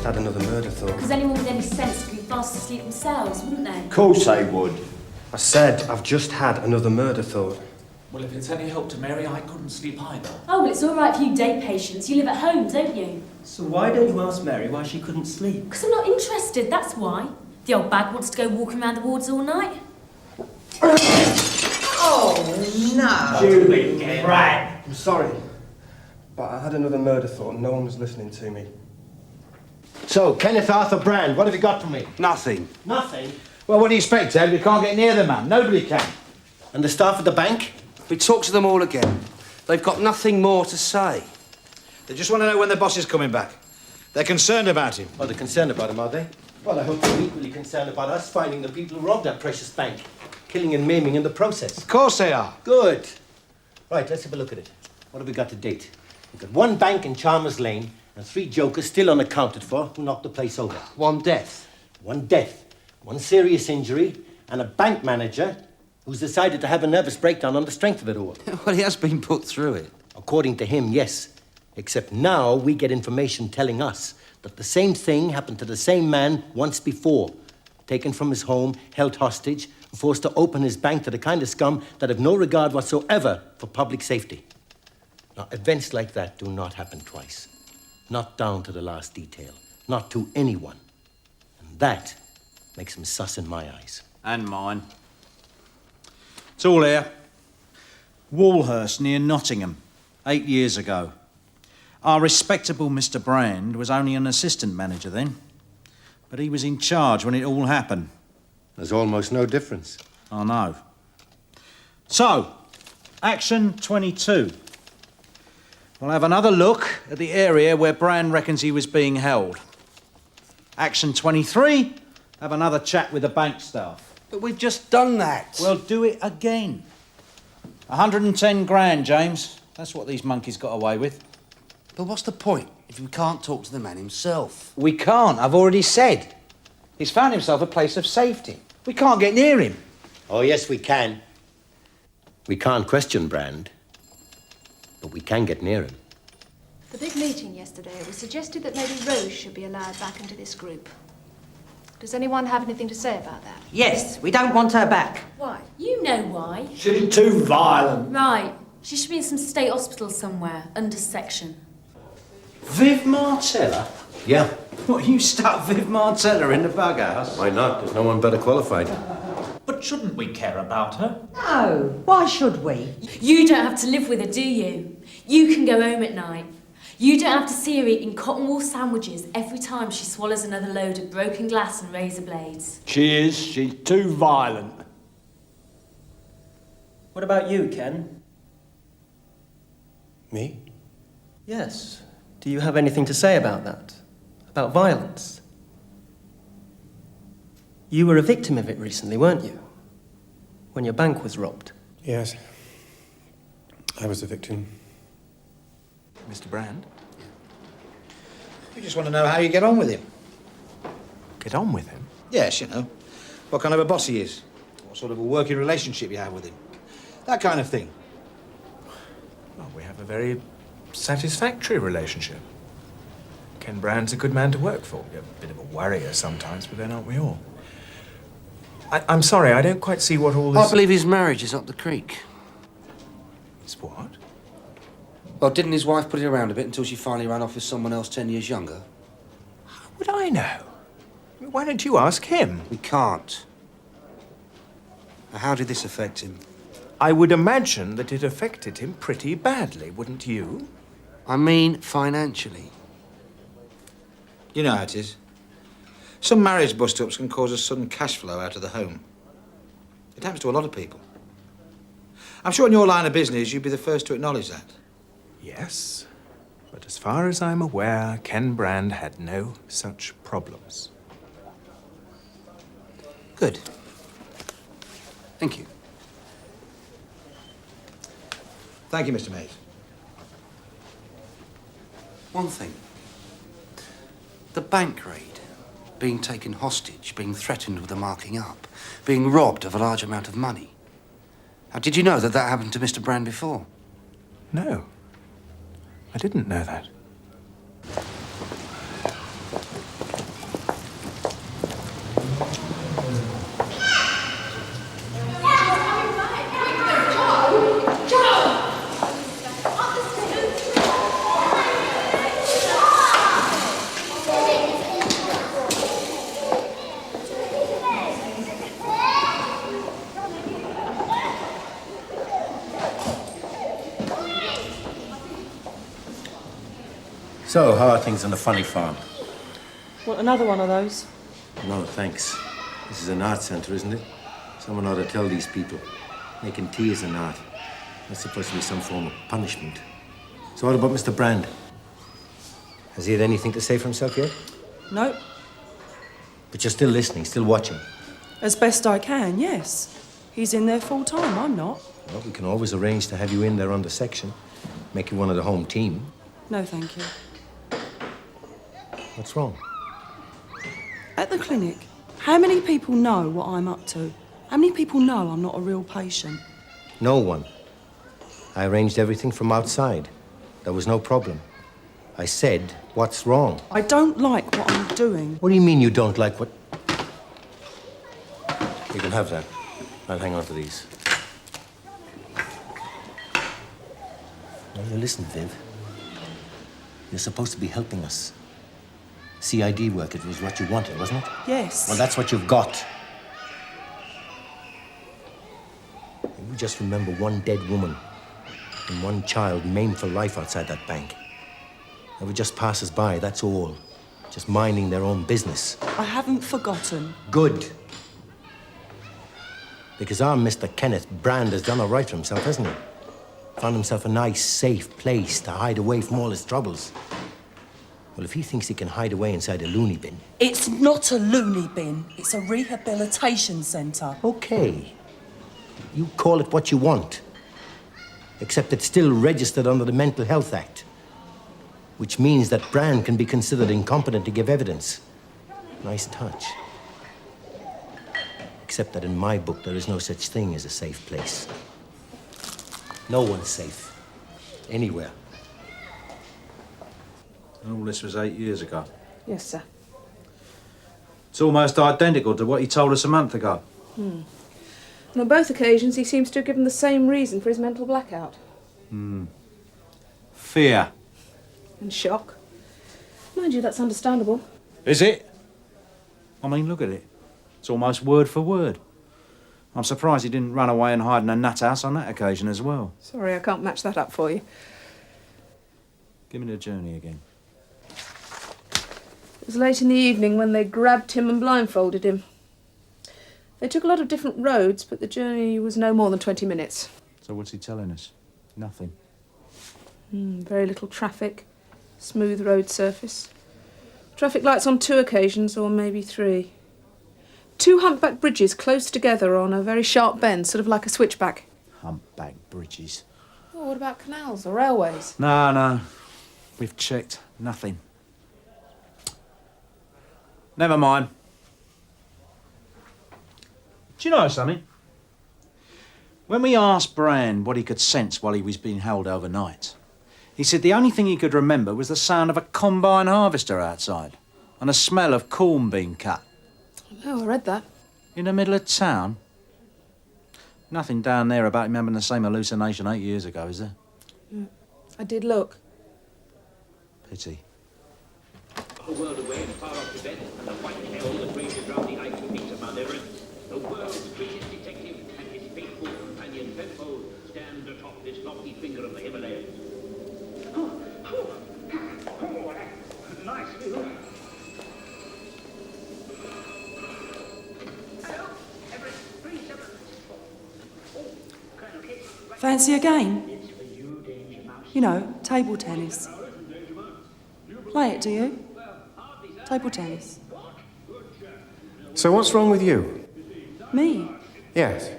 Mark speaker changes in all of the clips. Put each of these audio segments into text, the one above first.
Speaker 1: had another murder thought.
Speaker 2: Because anyone with any sense would be fast asleep themselves, wouldn't they?
Speaker 3: Of course they would.
Speaker 1: I said I've just had another murder thought.
Speaker 4: Well, if it's any help to Mary, I couldn't sleep either.
Speaker 2: Oh, well, it's all right for you day patients. You live at home, don't you?
Speaker 5: So why don't you ask Mary why she couldn't sleep?
Speaker 2: Because I'm not interested, that's why. The old bag wants to go walking around the wards all night.
Speaker 6: Oh, no.
Speaker 3: Julie, right.
Speaker 1: I'm sorry, but I had another murder thought and no one was listening to me.
Speaker 7: So, Kenneth Arthur Brand, what have you got for me?
Speaker 3: Nothing.
Speaker 7: Nothing.
Speaker 3: Well, what do you expect, Ed? We can't get near the man. Nobody can.
Speaker 7: And the staff at the bank?
Speaker 8: We talked to them all again. They've got nothing more to say.
Speaker 9: They just want to know when their boss is coming back. They're concerned about him.
Speaker 7: Oh, they're concerned about him, are they? Well, I hope they're equally concerned about us finding the people who robbed that precious bank. Killing and maiming in the process.
Speaker 9: Of course they are.
Speaker 7: Good. Right, let's have a look at it. What have we got to date? We've got one bank in Chalmers Lane and 3 jokers still unaccounted for who knocked the place over.
Speaker 8: One death.
Speaker 7: One death, one serious injury, and a bank manager who's decided to have a nervous breakdown on the strength of it all.
Speaker 8: Well, he has been put through it.
Speaker 7: According to him, yes. Except now we get information telling us that the same thing happened to the same man once before. Taken from his home, held hostage, and forced to open his bank to the kind of scum that have no regard whatsoever for public safety. Now, events like that do not happen twice. Not down to the last detail. Not to anyone. And that makes him sus in my eyes.
Speaker 9: And mine. It's all here. Wallhurst near Nottingham, 8 years ago. Our respectable Mr. Brand was only an assistant manager then, but he was in charge when it all happened.
Speaker 7: There's almost no difference.
Speaker 9: I know. So, Action 22. We'll have another look at the area where Brand reckons he was being held. Action 23, have another chat with the bank staff.
Speaker 8: But we've just done that.
Speaker 9: We'll do it again. 110 grand, James. That's what these monkeys got away with.
Speaker 8: But what's the point if we can't talk to the man himself?
Speaker 3: We can't, I've already said. He's found himself a place of safety. We can't get near him.
Speaker 7: Oh, yes, we can. We can't question Brand, but we can get near him.
Speaker 10: The big meeting yesterday, it was suggested that maybe Rose should be allowed back into this group. Does anyone have anything to say about that?
Speaker 6: Yes, we don't want her back.
Speaker 2: Why? You know why.
Speaker 3: She's too violent.
Speaker 2: Right. She should be in some state hospital somewhere, under section.
Speaker 9: Viv Martella?
Speaker 7: Yeah.
Speaker 9: What, you stuck Viv Martella in the bug house?
Speaker 7: Why not? There's no one better qualified.
Speaker 4: But shouldn't we care about her?
Speaker 6: No, why should we?
Speaker 2: You don't have to live with her, do you? You can go home at night. You don't have to see her eating cotton wool sandwiches every time she swallows another load of broken glass and razor blades.
Speaker 3: She is. She's too violent.
Speaker 5: What about you, Ken?
Speaker 1: Me?
Speaker 5: Yes. Do you have anything to say about that? About violence? You were a victim of it recently, weren't you? When your bank was robbed.
Speaker 1: Yes. I was a victim.
Speaker 9: Mr. Brand? We just want to know how you get on with him.
Speaker 4: Get on with him?
Speaker 9: Yes, you know. What kind of a boss he is. What sort of a working relationship you have with him. That kind of thing.
Speaker 4: Well, we have a very satisfactory relationship. Ken Brand's a good man to work for. You're a bit of a worrier sometimes, but then aren't we all? I'm sorry, I don't quite see what all this...
Speaker 8: I believe his marriage is up the creek.
Speaker 4: It's what?
Speaker 8: Well, didn't his wife put it around a bit until she finally ran off with someone else 10 years younger?
Speaker 4: How would I know? I mean, why don't you ask him?
Speaker 8: We can't. Now, how did this affect him?
Speaker 4: I would imagine that it affected him pretty badly, wouldn't you?
Speaker 8: I mean, financially.
Speaker 9: You know how it is. Some marriage bust-ups can cause a sudden cash flow out of the home. It happens to a lot of people. I'm sure in your line of business, you'd be the first to acknowledge that.
Speaker 4: Yes, but as far as I'm aware, Ken Brand had no such problems.
Speaker 8: Good. Thank you.
Speaker 9: Thank you, Mr. Mays.
Speaker 8: One thing. The bank raid. Being taken hostage, being threatened with a marking up, being robbed of a large amount of money. Now, did you know that that happened to Mr. Brand before?
Speaker 4: No, I didn't know that.
Speaker 7: So, how are things on the funny farm?
Speaker 11: Want another one of those?
Speaker 7: No, thanks. This is an art centre, isn't it? Someone ought to tell these people. Making tea is an art. That's supposed to be some form of punishment. So what about Mr. Brand? Has he had anything to say for himself yet?
Speaker 11: No.
Speaker 7: But you're still listening, still watching.
Speaker 11: As best I can, yes. He's in there full time, I'm not.
Speaker 7: Well, we can always arrange to have you in there on the section. Make you one of the home team.
Speaker 11: No, thank you.
Speaker 7: What's wrong?
Speaker 11: At the clinic, how many people know what I'm up to? How many people know I'm not a real patient?
Speaker 7: No one. I arranged everything from outside. There was no problem. I said, what's wrong?
Speaker 11: I don't like what I'm doing.
Speaker 7: What do you mean you don't like what... You can have that. I'll hang on to these. Now, you listen, Viv. You're supposed to be helping us. CID work, it was what you wanted, wasn't it?
Speaker 11: Yes.
Speaker 7: Well, that's what you've got. You just remember one dead woman and one child maimed for life outside that bank. They were just passers by, that's all. Just minding their own business.
Speaker 11: I haven't forgotten.
Speaker 7: Good. Because our Mr. Kenneth Brand has done all right for himself, hasn't he? Found himself a nice, safe place to hide away from all his troubles. Well, if he thinks he can hide away inside a loony bin...
Speaker 11: It's not a loony bin. It's a rehabilitation centre.
Speaker 7: Okay. You call it what you want. Except it's still registered under the Mental Health Act. Which means that Brand can be considered incompetent to give evidence. Nice touch. Except that in my book, there is no such thing as a safe place. No one's safe. Anywhere.
Speaker 9: All this was 8 years ago.
Speaker 10: Yes, sir.
Speaker 9: It's almost identical to what he told us a month ago.
Speaker 10: And on both occasions, he seems to have given the same reason for his mental blackout.
Speaker 9: Fear.
Speaker 10: And shock. Mind you, that's understandable.
Speaker 9: Is it? I mean, look at it. It's almost word for word. I'm surprised he didn't run away and hide in a nut house on that occasion as well.
Speaker 10: Sorry, I can't match that up for you.
Speaker 9: Give me the journey again.
Speaker 10: It was late in the evening when they grabbed him and blindfolded him. They took a lot of different roads, but the journey was no more than 20 minutes.
Speaker 9: So what's he telling us? Nothing.
Speaker 10: Very little traffic. Smooth road surface. Traffic lights on 2 occasions, or maybe 3. 2 humpback bridges close together on a very sharp bend, sort of like a switchback.
Speaker 9: Humpback bridges.
Speaker 10: Oh, what about canals or railways?
Speaker 9: No. We've checked. Nothing. Never mind. Do you know something? When we asked Brand what he could sense while he was being held overnight, he said the only thing he could remember was the sound of a combine harvester outside and a smell of corn being cut.
Speaker 10: Oh, I read that.
Speaker 9: In the middle of town? Nothing down there about him having the same hallucination 8 years ago, is there?
Speaker 10: I did look.
Speaker 9: Pity.
Speaker 12: A world away and far off Tibet, and the white hell that rages round the ice beats of Mount Everest, the world's greatest detective and his faithful companion Penfold stand atop this lofty finger of the Himalayas. Nice view. Hello, Everest 3764. Oh, Colonel Kate.
Speaker 11: Fancy a game?
Speaker 12: It's for you, Danger Mouse.
Speaker 11: You know, table tennis. Play it, do you? Table tennis.
Speaker 1: So what's wrong with you?
Speaker 11: Me?
Speaker 1: Yes.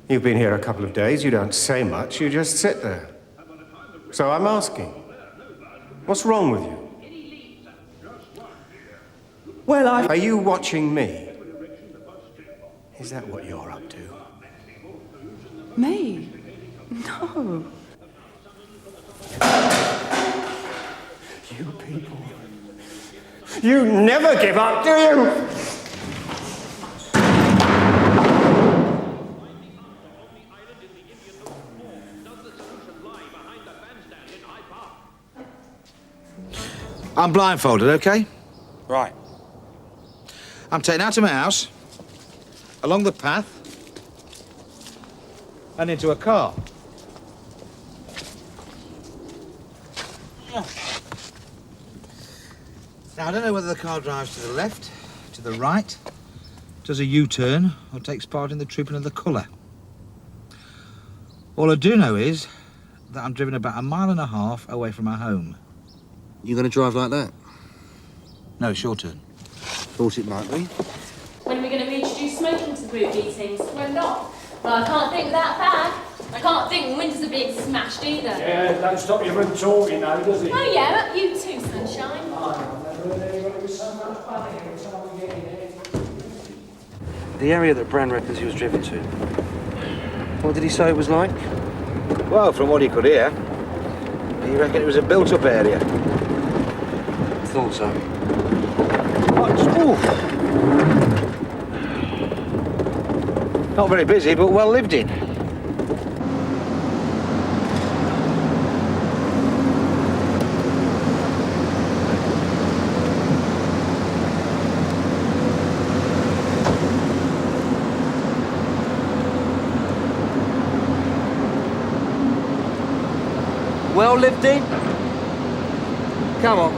Speaker 1: You've been here a couple of days, you don't say much, you just sit there. So I'm asking, what's wrong with you?
Speaker 11: Well,
Speaker 1: Are you watching me? Is that what you're up to?
Speaker 11: Me? No.
Speaker 1: You people. You never give up, do you?
Speaker 3: I'm blindfolded, okay?
Speaker 9: Right.
Speaker 3: I'm taken out of my house, along the path, and into a car. Now, I don't know whether the car drives to the left, to the right, does a U-turn, or takes part in the trooping of the colour. All I do know is that I'm driven about 1.5 miles away from my home.
Speaker 8: You going to drive like that?
Speaker 3: No, short turn.
Speaker 8: Thought it might be.
Speaker 2: When are we going to reintroduce smoking to the group meetings? When not? Well, I can't think without a bag. I can't think when windows are being smashed either.
Speaker 12: Yeah, don't stop you from talking now, does it?
Speaker 2: Oh yeah, up you too, sunshine.
Speaker 8: The area that Brand reckons he was driven to. What did he say it was like?
Speaker 3: Well, from what he could hear, he reckoned it was a built-up area.
Speaker 8: Thought so.
Speaker 3: Not very busy, but well lived in.
Speaker 8: Well lived in? Come on,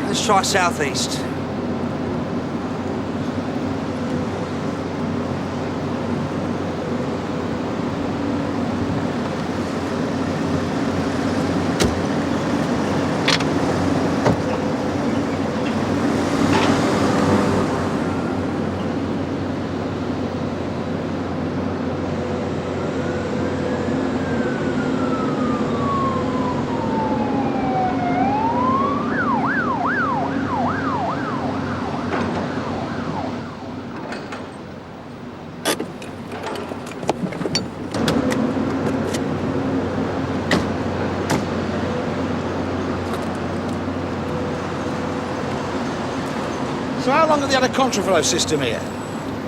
Speaker 8: let's try southeast.
Speaker 3: So how long have they had a contraflow system here?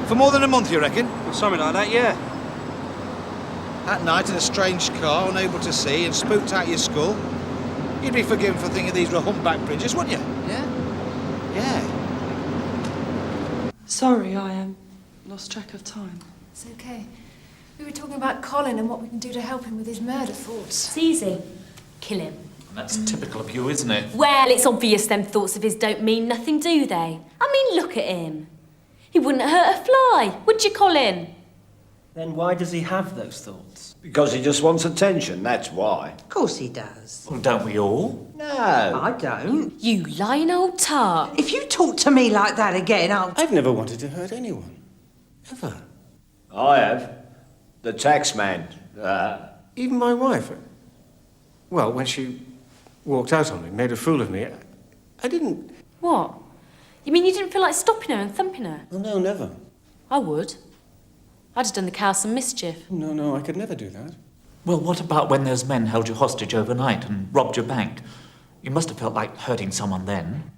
Speaker 3: For more than a month, you reckon?
Speaker 8: Something like that, yeah.
Speaker 3: At night in a strange car, unable to see, and spooked out your skull. You'd be forgiven for thinking these were humpback bridges, wouldn't you?
Speaker 8: Yeah?
Speaker 3: Yeah.
Speaker 11: Sorry, I lost track of time.
Speaker 13: It's okay. We were talking about Colin and what we can do to help him with his murder thoughts.
Speaker 2: It's easy. Kill him.
Speaker 14: That's typical of you, isn't it?
Speaker 2: Well, it's obvious them thoughts of his don't mean nothing, do they? I mean, look at him. He wouldn't hurt a fly, would you, Colin?
Speaker 5: Then why does he have those thoughts?
Speaker 15: Because he just wants attention, that's why.
Speaker 6: Of course he does.
Speaker 14: Well, don't we all?
Speaker 15: No.
Speaker 6: I don't.
Speaker 2: You lying old tart.
Speaker 6: If you talk to me like that again,
Speaker 1: I've never wanted to hurt anyone. Ever.
Speaker 15: I have. The tax man.
Speaker 1: Even my wife. Well, when she walked out on me, made a fool of me, I didn't...
Speaker 2: What? You mean you didn't feel like stopping her and thumping her?
Speaker 1: Oh, no, never.
Speaker 2: I would. I'd have done the cow some mischief.
Speaker 1: No, I could never do that.
Speaker 14: Well, what about when those men held you hostage overnight and robbed your bank? You must have felt like hurting someone then.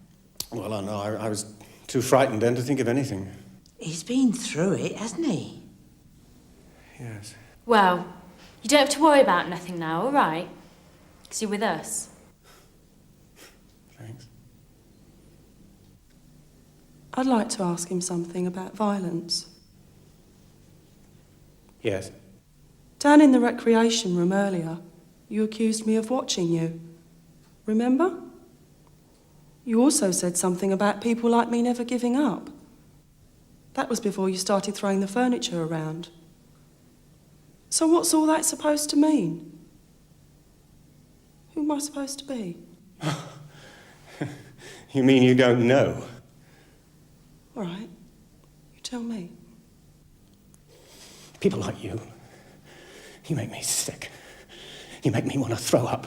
Speaker 1: Well, I know. I was too frightened then to think of anything.
Speaker 6: He's been through it, hasn't he?
Speaker 1: Yes.
Speaker 2: Well, you don't have to worry about nothing now, all right? Because you're with us.
Speaker 1: Thanks.
Speaker 11: I'd like to ask him something about violence.
Speaker 1: Yes.
Speaker 11: Down in the recreation room earlier, you accused me of watching you. Remember? You also said something about people like me never giving up. That was before you started throwing the furniture around. So what's all that supposed to mean? Who am I supposed to be?
Speaker 1: You mean you don't know?
Speaker 11: All right. You tell me.
Speaker 1: People like you make me sick. You make me want to throw up.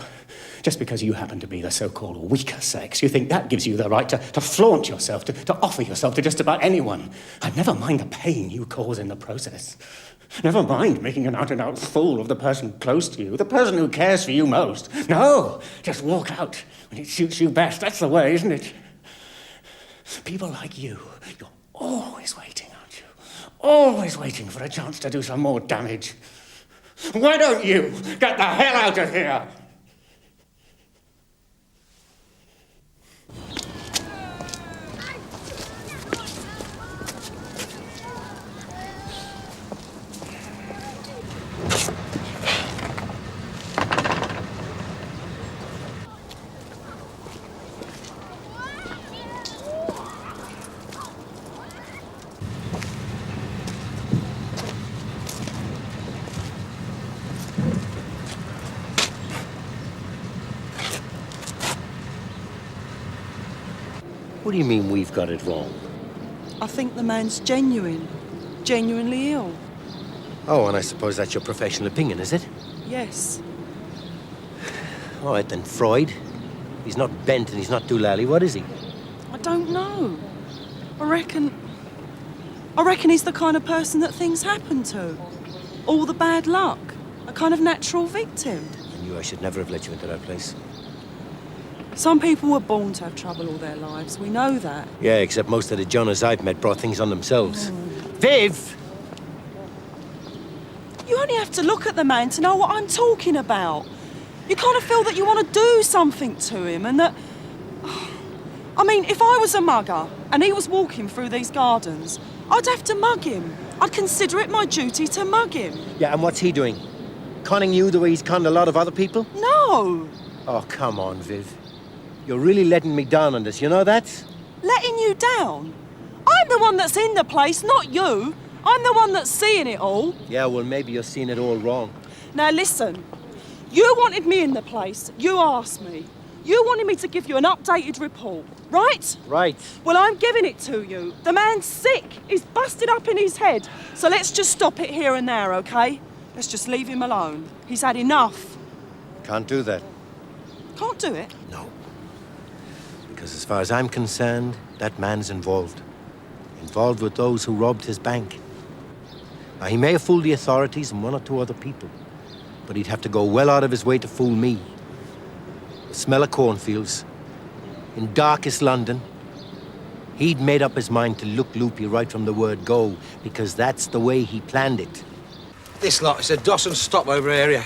Speaker 1: Just because you happen to be the so-called weaker sex, you think that gives you the right to flaunt yourself, to offer yourself to just about anyone. I'd never mind the pain you cause in the process. Never mind making an out-and-out fool of the person close to you, the person who cares for you most. No, just walk out when it suits you best. That's the way, isn't it? People like you, you're always waiting, aren't you? Always waiting for a chance to do some more damage. Why don't you get the hell out of here?
Speaker 7: What do you mean we've got it wrong?
Speaker 11: I think the man's genuine. Genuinely ill.
Speaker 7: Oh, and I suppose that's your professional opinion, is it?
Speaker 11: Yes.
Speaker 7: All right, then, Freud. He's not bent and he's not doolally. What is he?
Speaker 11: I don't know. I reckon he's the kind of person that things happen to. All the bad luck. A kind of natural victim.
Speaker 7: I knew I should never have let you into that place.
Speaker 11: Some people were born to have trouble all their lives. We know that.
Speaker 7: Yeah, except most of the Jonas I've met brought things on themselves. Viv!
Speaker 11: You only have to look at the man to know what I'm talking about. You kind of feel that you want to do something to him and that... I mean, if I was a mugger and he was walking through these gardens, I'd have to mug him. I'd consider it my duty to mug him.
Speaker 7: Yeah, and what's he doing? Conning you the way he's conned a lot of other people?
Speaker 11: No!
Speaker 7: Oh, come on, Viv. You're really letting me down on this, you know that?
Speaker 11: Letting you down? I'm the one that's in the place, not you. I'm the one that's seeing it all.
Speaker 7: Yeah, well, maybe you're seeing it all wrong.
Speaker 11: Now listen, you wanted me in the place. You asked me. You wanted me to give you an updated report, right?
Speaker 7: Right.
Speaker 11: Well, I'm giving it to you. The man's sick. He's busted up in his head. So let's just stop it here and there, okay? Let's just leave him alone. He's had enough.
Speaker 7: Can't do that.
Speaker 11: Can't do it?
Speaker 7: No. Because as far as I'm concerned, that man's involved. Involved with those who robbed his bank. Now, he may have fooled the authorities and one or two other people, but he'd have to go well out of his way to fool me. The smell of cornfields, in darkest London. He'd made up his mind to look loopy right from the word go, because that's the way he planned it.
Speaker 3: This lot is a Dawson stopover area.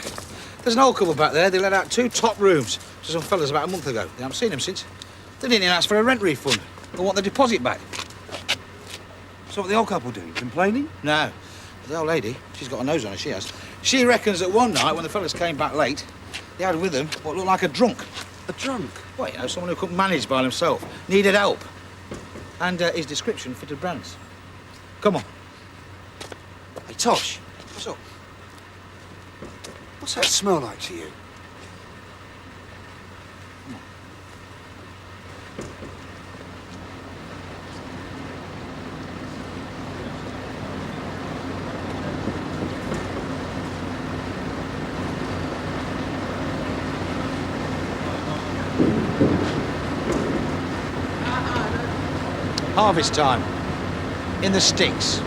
Speaker 3: There's an old couple back there. They let out 2 top rooms to some fellas about a month ago. They haven't seen them since. They didn't even ask for a rent refund. They want the deposit back.
Speaker 8: So what the old couple doing? Complaining?
Speaker 3: No. The old lady, she's got a nose on her, she has. She reckons that one night when the fellas came back late, they had with them what looked like a drunk.
Speaker 8: A drunk?
Speaker 3: Well, you know, someone who couldn't manage by himself, needed help. And his description fitted Brand's. Come on.
Speaker 8: Hey, Tosh.
Speaker 3: What's up?
Speaker 8: What's that smell like to you?
Speaker 3: Harvest time. In the sticks.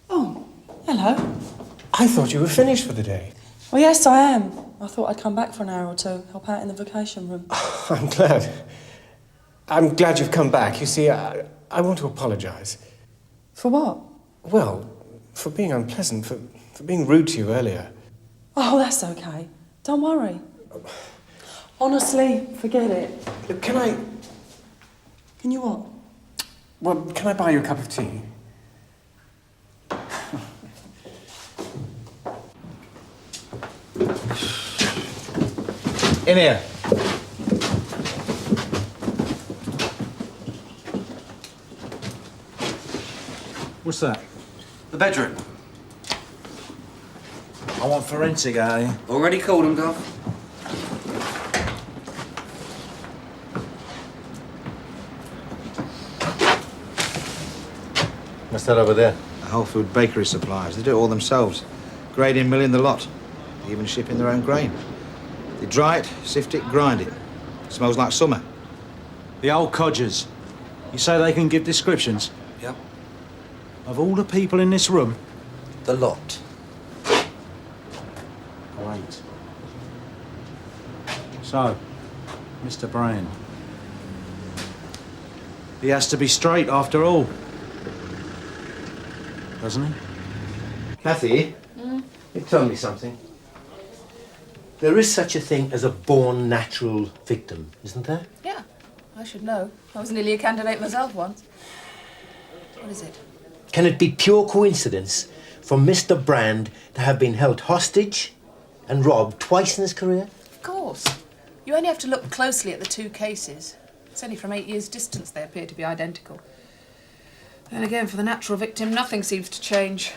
Speaker 11: Oh, hello.
Speaker 1: I thought you were finished for the day.
Speaker 11: Well, yes, I am. I thought I'd come back for an hour or two, help out in the vacation room.
Speaker 1: I'm glad. I'm glad you've come back. You see, I want to apologise.
Speaker 11: For what?
Speaker 1: Well, for being unpleasant, for being rude to you earlier.
Speaker 11: Oh, that's okay. Don't worry. Honestly, forget it.
Speaker 1: Can I...
Speaker 11: Can you what?
Speaker 1: Well, can I buy you a cup of tea?
Speaker 3: In here.
Speaker 9: What's that?
Speaker 8: The bedroom.
Speaker 9: I want forensic out here.
Speaker 8: Already called him, Gov.
Speaker 7: What's that over there?
Speaker 3: The Whole Food Bakery suppliers. They do it all themselves. Grading, milling the lot. They even ship in their own grain. They dry it, sift it, grind it. Smells like summer.
Speaker 9: The old codgers. You say they can give descriptions?
Speaker 8: Yep.
Speaker 9: Of all the people in this room?
Speaker 8: The lot.
Speaker 9: Great. So, Mr. Brand. He has to be straight after all. Doesn't he?
Speaker 7: Kathy, you tell me something. There is such a thing as a born natural victim, isn't there?
Speaker 13: Yeah, I should know. I was nearly a candidate myself once. What is it?
Speaker 7: Can it be pure coincidence for Mr. Brand to have been held hostage and robbed twice in his career?
Speaker 13: Of course. You only have to look closely at the 2 cases. It's only from 8 years' distance they appear to be identical. Then again, for the natural victim, nothing seems to change.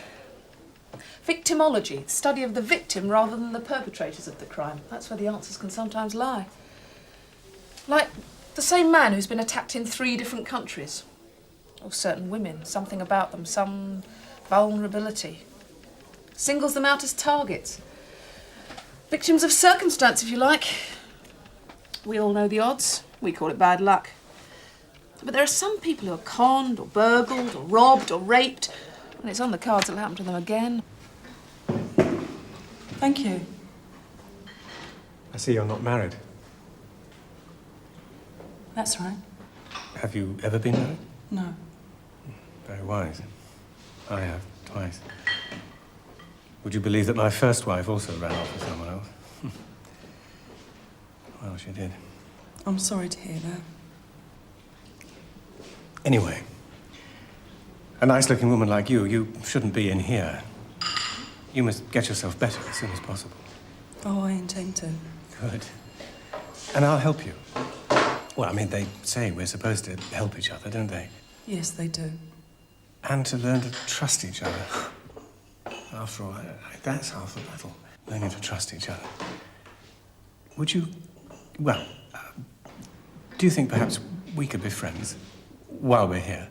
Speaker 13: Victimology, the study of the victim rather than the perpetrators of the crime. That's where the answers can sometimes lie. Like the same man who's been attacked in 3 different countries. Or certain women, something about them, some vulnerability. Singles them out as targets. Victims of circumstance, if you like. We all know the odds. We call it bad luck. But there are some people who are conned, or burgled, or robbed, or raped, and it's on the cards it'll happen to them again.
Speaker 11: Thank you.
Speaker 4: I see you're not married.
Speaker 11: That's right.
Speaker 4: Have you ever been married?
Speaker 11: No.
Speaker 4: Very wise. I have, twice. Would you believe that my first wife also ran off with someone else? Well, she did.
Speaker 11: I'm sorry to hear that.
Speaker 4: Anyway, a nice-looking woman like you shouldn't be in here. You must get yourself better as soon as possible.
Speaker 11: Oh, I intend to.
Speaker 4: Good. And I'll help you. Well, I mean, they say we're supposed to help each other, don't they?
Speaker 11: Yes, they do.
Speaker 4: And to learn to trust each other. After all, that's half the battle. Learning to trust each other. Would you... Well, do you think perhaps we could be friends while we're here?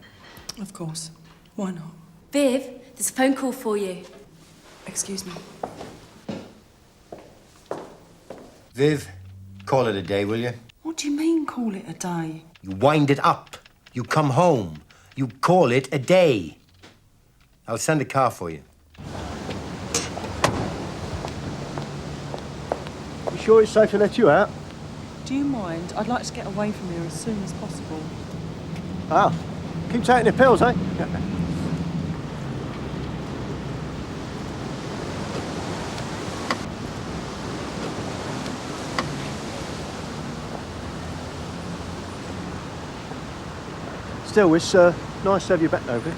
Speaker 11: Of course. Why not?
Speaker 2: Viv, there's a phone call for you.
Speaker 11: Excuse me.
Speaker 7: Viv, call it a day, will you?
Speaker 11: What do you mean, call it a day?
Speaker 7: You wind it up. You come home. You call it a day. I'll send a car for you.
Speaker 16: You sure it's safe to let you out?
Speaker 11: Do you mind? I'd like to get away from here as soon as possible.
Speaker 16: Ah, keep taking the pills, eh? Still, it's nice to have you back, though, Viv.